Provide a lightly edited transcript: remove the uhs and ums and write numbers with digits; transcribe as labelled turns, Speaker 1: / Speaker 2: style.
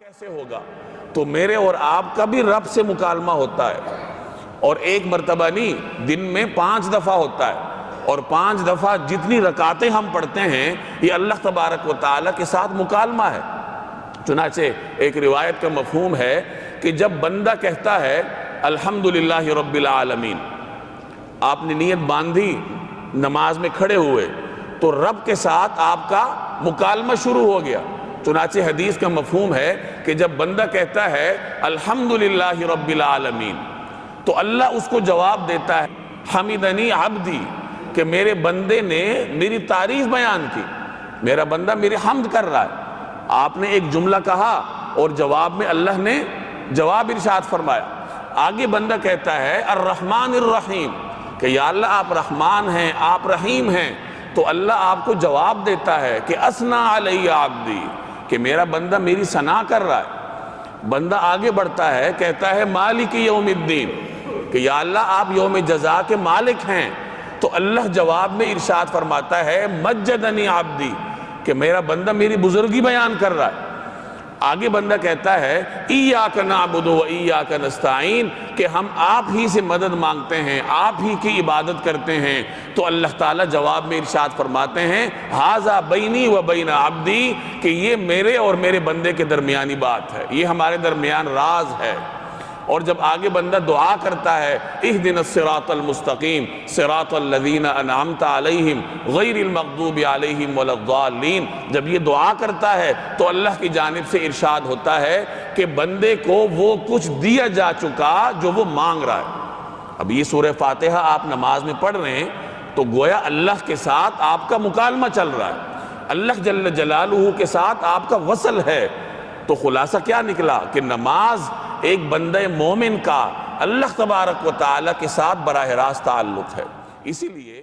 Speaker 1: کیسے ہوگا؟ تو میرے اور آپ کا بھی رب سے مکالمہ ہوتا ہے، اور ایک مرتبہ نہیں، دن میں 5 دفعہ ہوتا ہے، اور 5 دفعہ جتنی رکعتیں ہم پڑھتے ہیں یہ اللہ تبارک و تعالیٰ کے ساتھ مکالمہ ہے۔ چنانچہ ایک روایت کا مفہوم ہے کہ جب بندہ کہتا ہے الحمدللہ رب العالمین، آپ نے نیت باندھی، نماز میں کھڑے ہوئے، تو رب کے ساتھ آپ کا مکالمہ شروع ہو گیا۔ چنانچہ حدیث کا مفہوم ہے کہ جب بندہ کہتا ہے الحمدللہ رب العالمین، تو اللہ اس کو جواب دیتا ہے حمدنی عبدی، کہ میرے بندے نے میری تعریف بیان کی، میرا بندہ میری حمد کر رہا ہے۔ آپ نے ایک جملہ کہا اور جواب میں اللہ نے جواب ارشاد فرمایا۔ آگے بندہ کہتا ہے الرحمن الرحیم، کہ یا اللہ آپ رحمان ہیں، آپ رحیم ہیں، تو اللہ آپ کو جواب دیتا ہے کہ اسنا علی عبدی، کہ میرا بندہ میری ثنا کر رہا ہے۔ بندہ آگے بڑھتا ہے، کہتا ہے مالک یوم الدین، کہ یا اللہ آپ یوم جزا کے مالک ہیں، تو اللہ جواب میں ارشاد فرماتا ہے مجدنی عبدی، کہ میرا بندہ میری بزرگی بیان کر رہا ہے۔ آگے بندہ کہتا ہے ایاک نعبد و ایاک نستعین، کہ ہم آپ ہی سے مدد مانگتے ہیں، آپ ہی کی عبادت کرتے ہیں، تو اللہ تعالیٰ جواب میں ارشاد فرماتے ہیں ھذا بینی و بین عبدی، کہ یہ میرے اور میرے بندے کے درمیانی بات ہے، یہ ہمارے درمیان راز ہے۔ اور جب آگے بندہ دعا کرتا ہے اہدنا الصراط المستقیم صراط الذین انعمت علیہم غیر المغضوب علیہم ولا الضالین، جب یہ دعا کرتا ہے تو اللہ کی جانب سے ارشاد ہوتا ہے کہ بندے کو وہ کچھ دیا جا چکا جو وہ مانگ رہا ہے۔ اب یہ سورہ فاتحہ آپ نماز میں پڑھ رہے ہیں تو گویا اللہ کے ساتھ آپ کا مکالمہ چل رہا ہے، اللہ جل جلالہ کے ساتھ آپ کا وصل ہے۔ تو خلاصہ کیا نکلا کہ نماز ایک بندہ مومن کا اللہ تبارک و تعالیٰ کے ساتھ براہ راست تعلق ہے۔ اسی لیے